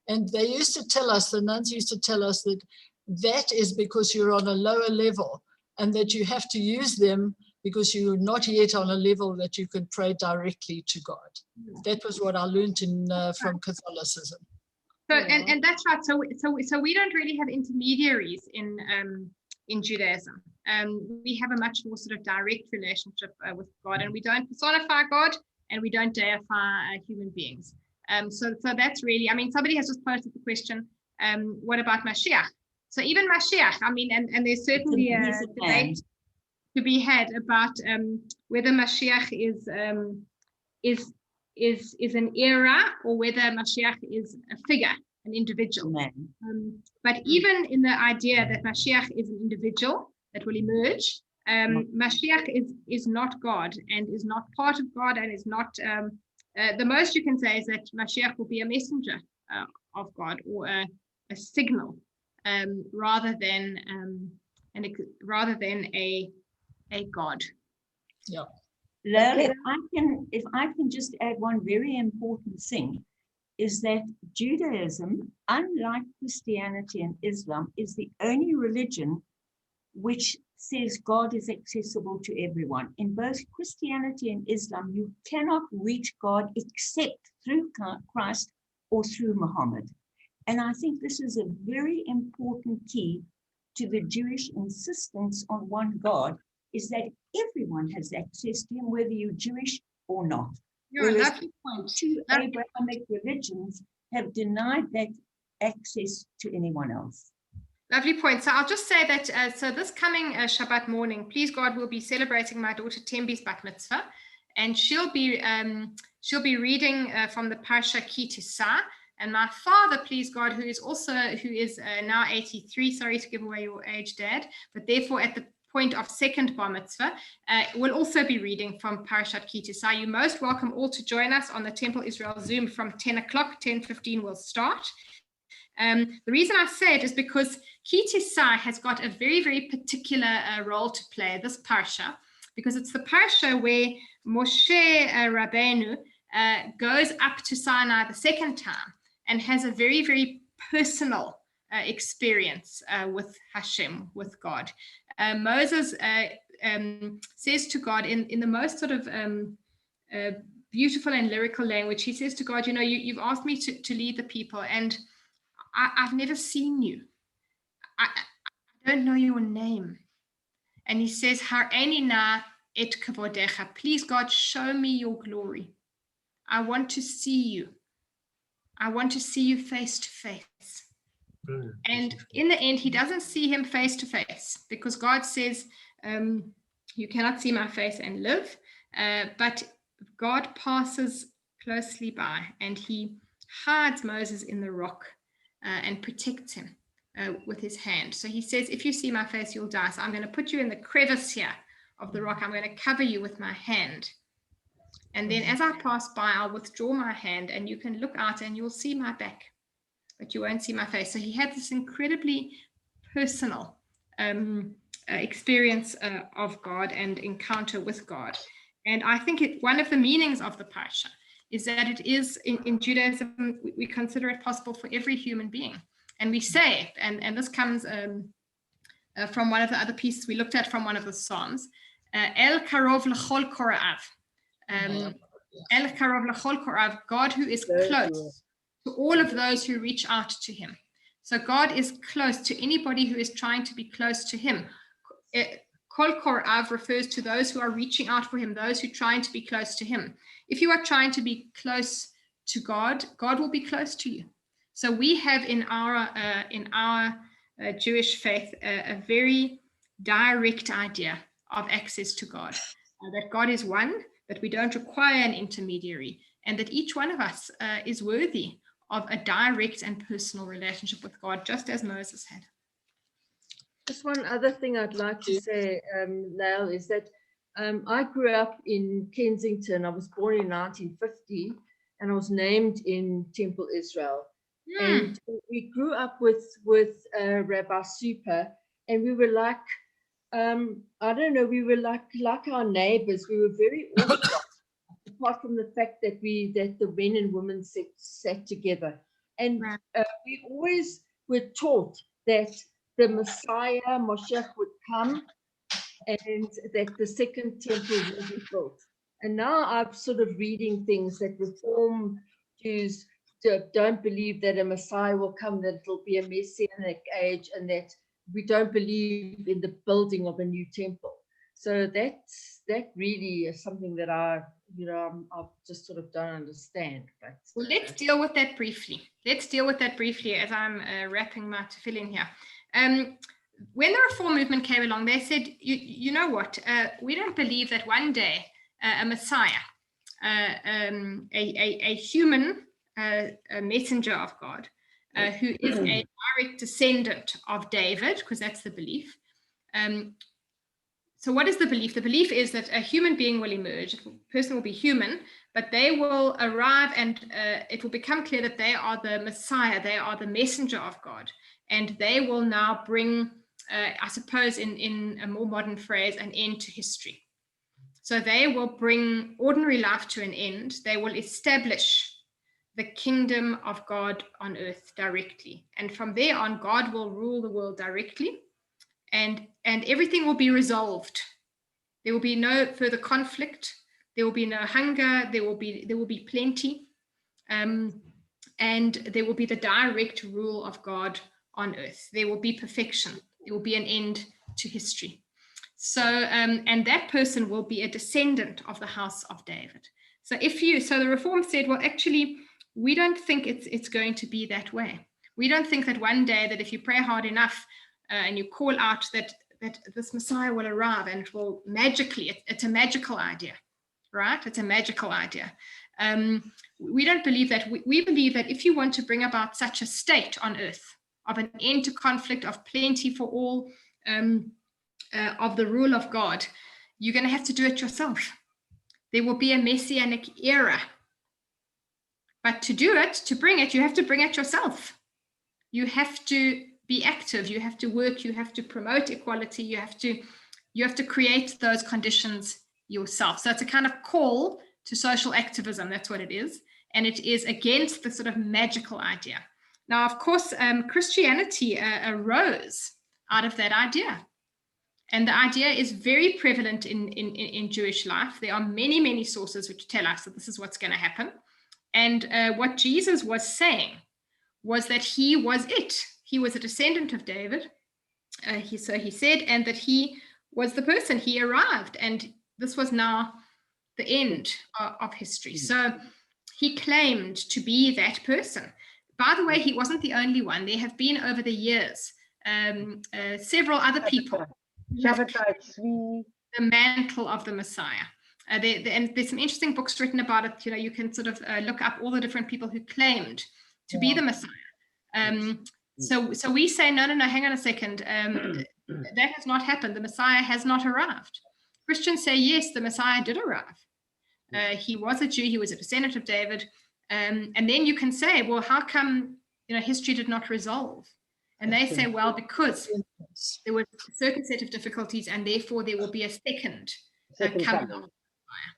And they used to tell us, the nuns used to tell us that that is because you're on a lower level and that you have to use them because you're not yet on a level that you can pray directly to God. That was what I learned from Catholicism. So and that's right. So we don't really have intermediaries in Judaism. We have a much more sort of direct relationship with God, and we don't personify God, and we don't deify human beings. So that's really, I mean, somebody has just posted the question, what about Mashiach? So even Mashiach, I mean, and there's certainly a debate to be had about whether Mashiach is an era or whether Mashiach is a figure, an individual. But even in the idea that Mashiach is an individual that will emerge, Mashiach is not God and is not part of God and is not, the most you can say is that Mashiach will be a messenger of God or a signal rather than a God. Yeah. Lel, if I can just add one very important thing, is that Judaism, unlike Christianity and Islam, is the only religion which says God is accessible to everyone. In both Christianity and Islam, you cannot reach God except through Christ or through Muhammad. And I think this is a very important key to the Jewish insistence on one God, is that everyone has access to him, whether you're Jewish or not. Whereas two Abrahamic religions have denied that access to anyone else. Lovely point. So I'll just say that, so this coming Shabbat morning, please God, we'll be celebrating my daughter Tembi's bat mitzvah, and she'll be reading from the Parsha Ki Tisa. And my father, please God, who is now 83, sorry to give away your age, Dad, but therefore at the point of second bar mitzvah, will also be reading from Parashat Ki Tisa. You're most welcome all to join us on the Temple Israel Zoom from 10 o'clock, 10:15 will start. The reason I say it is because Ki Tisa has got a very, very particular role to play, this parsha, because it's the parsha where Moshe Rabbeinu goes up to Sinai the second time and has a very, very personal experience with Hashem, with God. Moses says to God in the most sort of beautiful and lyrical language, he says to God, you know, you've asked me to lead the people, and I've never seen you. I don't know your name. And he says, Har'eni na et kavodecha. Please, God, show me your glory. I want to see you. I want to see you face to face. And in the end, he doesn't see him face to face, because God says, you cannot see my face and live. But God passes closely by, and he hides Moses in the rock and protects him with his hand. So he says, if you see my face, you'll die. So I'm going to put you in the crevice here of the rock. I'm going to cover you with my hand. And then as I pass by, I'll withdraw my hand, and you can look out and you'll see my back, but you won't see my face. So he had this incredibly personal experience of God and encounter with God. And I think one of the meanings of the parsha is that it is, in Judaism, we consider it possible for every human being. And we say, and this comes from one of the other pieces we looked at from one of the Psalms, El Karov L'chol Kora'av. El Karov L'chol Kora'av, God who is close to all of those who reach out to him. So God is close to anybody who is trying to be close to him. Kol Kora'av refers to those who are reaching out for him, those who are trying to be close to him. If you are trying to be close to God, God will be close to you. So we have in our Jewish faith a very direct idea of access to God, that God is one, that we don't require an intermediary, and that each one of us is worthy of a direct and personal relationship with God, just as Moses had. Just one other thing I'd like to say, Lael, is that I grew up in Kensington. I was born in 1950, and I was named in Temple Israel. And we grew up with Rabbi Super, and we were like, I don't know, we were like our neighbors. We were very orthodox, apart from the fact that the men and women sat together. And we always were taught that the Messiah, Moshiach, would come and that the second temple will be built. And now I'm sort of reading things that Reform Jews don't believe that a Messiah will come, that it'll be a messianic age, and that we don't believe in the building of a new temple. So that really is something that I just sort of don't understand. But well, let's deal with that briefly. Let's deal with that briefly as I'm wrapping my tefillin here. When the Reform movement came along, they said, you know what, we don't believe that one day a Messiah, a human a messenger of God, who is a direct descendant of David, because that's the belief. So what is the belief? The belief is that a human being will emerge, a person will be human, but they will arrive and it will become clear that they are the Messiah, they are the messenger of God, and they will now bring, I suppose in a more modern phrase, an end to history. So they will bring ordinary life to an end. They will establish the kingdom of God on earth directly. And from there on, God will rule the world directly, and everything will be resolved. There will be no further conflict. There will be no hunger. There will be plenty. And there will be the direct rule of God on earth. There will be perfection. There will be an end to history. So, and that person will be a descendant of the house of David. So the Reform said, well, actually, we don't think it's going to be that way. We don't think that one day that if you pray hard enough and you call out that this Messiah will arrive and it will magically, it's a magical idea, right? It's a magical idea. We don't believe that. We believe that if you want to bring about such a state on earth of an end to conflict, of plenty for all, of the rule of God, you're going to have to do it yourself. There will be a messianic era. But to do it, to bring it, you have to bring it yourself. You have to be active, you have to work, you have to promote equality, you have to create those conditions yourself. So it's a kind of call to social activism, that's what it is. And it is against the sort of magical idea. Now, of course, Christianity arose out of that idea. And the idea is very prevalent in Jewish life. There are many, many sources which tell us that this is what's going to happen. And what Jesus was saying was that he was it. He was a descendant of David. He said, and that he was the person. He arrived, and this was now the end of history. So he claimed to be that person. By the way, he wasn't the only one. There have been over the years several other people. The mantle of the Messiah. And there's some interesting books written about it. You know, you can sort of look up all the different people who claimed to be the Messiah. So we say, no, hang on a second. That has not happened. The Messiah has not arrived. Christians say, yes, the Messiah did arrive. He was a Jew. He was a descendant of David. And then you can say, well, how come, history did not resolve? And they say, well, because there was a certain set of difficulties, and therefore there will be a second coming of the Messiah.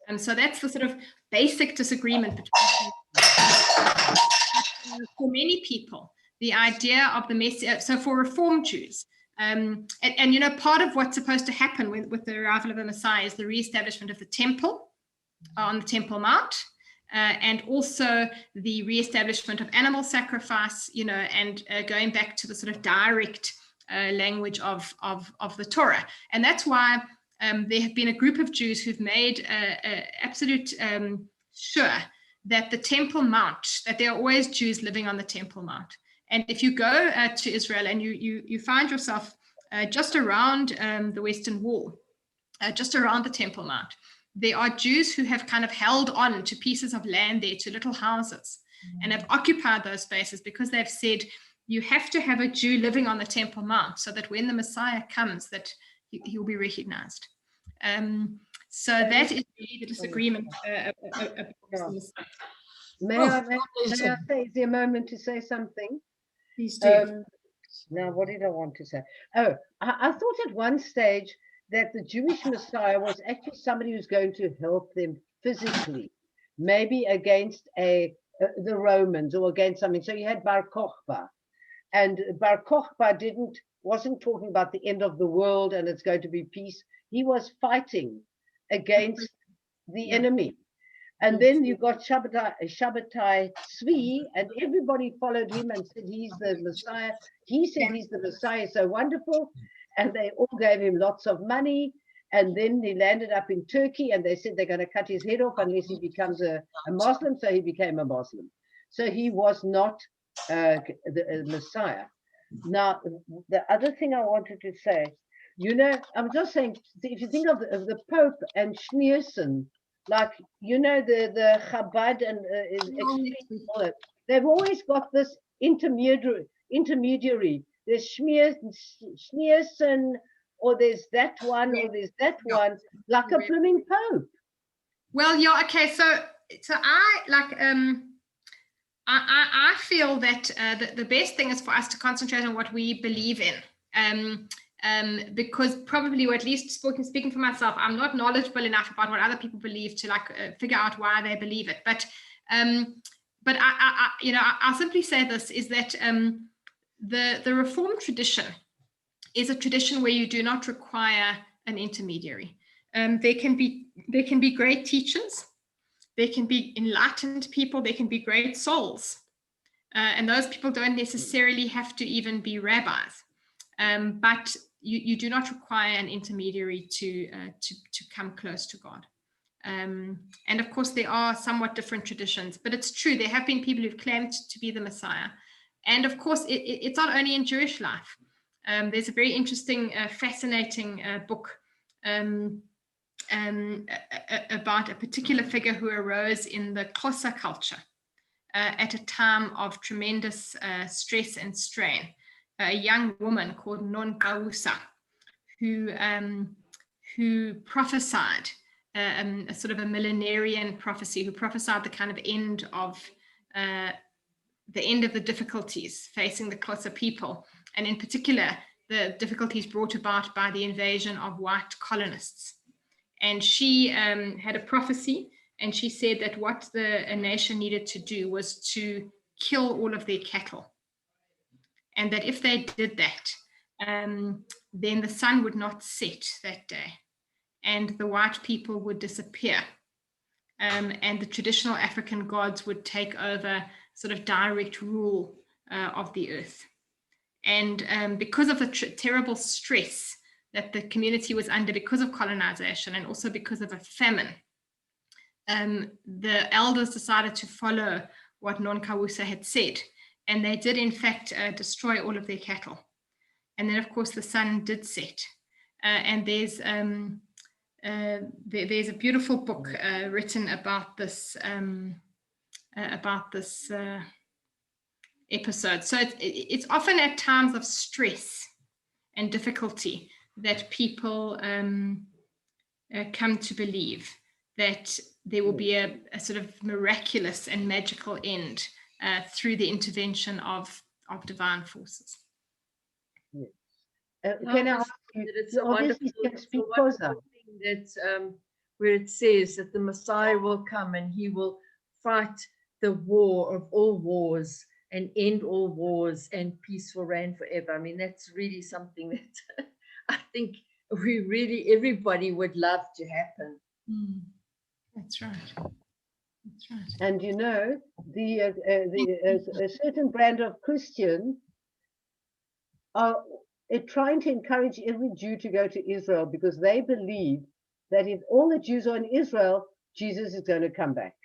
And so that's the sort of basic disagreement between for many people, the idea of the Messiah. So for Reform Jews, and part of what's supposed to happen with the arrival of the Messiah is the reestablishment of the temple on the Temple Mount. And also the reestablishment of animal sacrifice, and going back to the sort of direct language of the Torah. And that's why there have been a group of Jews who've made absolute sure that the Temple Mount, that there are always Jews living on the Temple Mount. And if you go to Israel and you find yourself just around the Western Wall, just around the Temple Mount, there are Jews who have kind of held on to pieces of land there, to little houses, and have occupied those spaces because they've said, you have to have a Jew living on the Temple Mount so that when the Messiah comes, that he will be recognized. So that is really the disagreement. May I say, is there a moment to say something? Please do. Now, what did I want to say? Oh, I thought at one stage that the Jewish Messiah was actually somebody who's going to help them physically, maybe against the Romans or against something. So you had Bar Kokhba, and Bar Kokhba didn't wasn't talking about the end of the world and it's going to be peace. He was fighting against the enemy. And then you got Shabbatai Tzvi, and everybody followed him and said he's the Messiah. He said he's the Messiah, so wonderful. And they all gave him lots of money. And then he landed up in Turkey, and they said they're going to cut his head off unless he becomes a Muslim. So he became a Muslim. So he was not the Messiah. Now, the other thing I wanted to say, you know, I'm just saying, if you think of the Pope and Schneerson, like, you know, the Chabad and they've always got this intermediary. There's Schneerson, or there's that one, or there's that one, like a blooming Pope. Well, yeah, okay, so I like I feel that the best thing is for us to concentrate on what we believe in. Because probably, or at least speaking for myself, I'm not knowledgeable enough about what other people believe to like figure out why they believe it. But I'll simply say this is that the Reformed tradition is a tradition where you do not require an intermediary. There can be great teachers, there can be enlightened people, there can be great souls, and those people don't necessarily have to even be rabbis. But you do not require an intermediary to come close to God. And of course, there are somewhat different traditions, but it's true. There have been people who've claimed to be the Messiah. And of course, it's not only in Jewish life. There's a very interesting, fascinating book about a particular figure who arose in the Xhosa culture at a time of tremendous stress and strain. A young woman called Nonkawusa, who prophesied a sort of a millenarian prophecy, who prophesied the kind of end of the difficulties facing the Xhosa people, and in particular the difficulties brought about by the invasion of white colonists. And she had a prophecy, and she said that what a nation needed to do was to kill all of their cattle. And that if they did that, then the sun would not set that day, and the white people would disappear, and the traditional African gods would take over sort of direct rule of the earth. And because of the terrible stress that the community was under because of colonization, and also because of a famine, the elders decided to follow what Nonkawusa had said. And they did, in fact, destroy all of their cattle. And then, of course, the sun did set. And there's a beautiful book written about this episode. So it's often at times of stress and difficulty that people come to believe that there will be a sort of miraculous and magical end through the intervention of divine forces. Yes. Can I ask you, it's a obviously wonderful, speak Xhosa. thing that where it says that the Messiah will come and he will fight the war of all wars and end all wars, and peace will reign forever. I mean, that's really something that I think everybody would love to happen. That's right. That's right. And you know, a certain brand of Christian are trying to encourage every Jew to go to Israel, because they believe that if all the Jews are in Israel, Jesus is going to come back.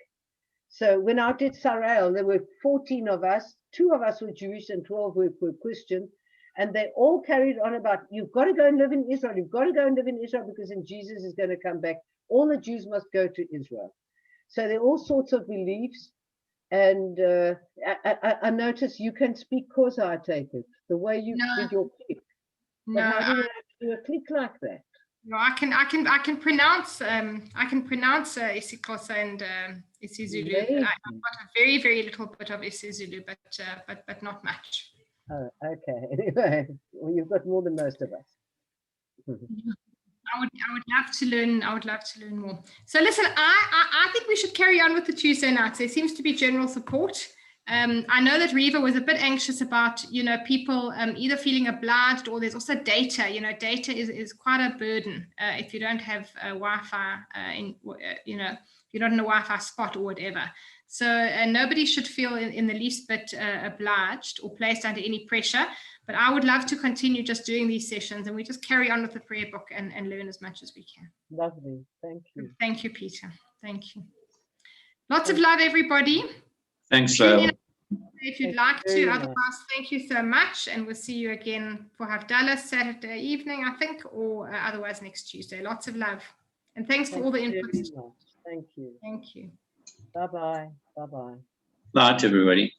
So when I did Sarail, there were 14 of us, 2 of us were Jewish and 12 were Christian, and they all carried on about, you've got to go and live in Israel, you've got to go and live in Israel, because then Jesus is going to come back. All the Jews must go to Israel. So there are all sorts of beliefs. And I notice you can speak Xhosa, I take it, the way you did your click. But how do you do a click like that? No, I can pronounce isiXhosa and isiZulu. I've got a very, very little bit of isiZulu, but not much. Oh, okay. Anyway, well, you've got more than most of us. I would love to learn. I would love to learn more. So listen, I think we should carry on with the Tuesday nights. There seems to be general support. I know that Reva was a bit anxious about, people either feeling obliged, or there's also data. Data is quite a burden if you don't have Wi-Fi, if you're not in a Wi-Fi spot or whatever. So nobody should feel in the least bit obliged or placed under any pressure. But I would love to continue just doing these sessions, and we just carry on with the prayer book and learn as much as we can. Lovely. Thank you. Thank you, Peter. Thank you. Lots of love, everybody. Thanks, Tune Val. in if you'd like very to. much. Otherwise, thank you so much. And we'll see you again for Havdalah Saturday evening, I think, or otherwise next Tuesday. Lots of love. And thanks for all the Thank you inputs. very much. Thank you. Thank you. Bye-bye. Bye-bye. Night, everybody.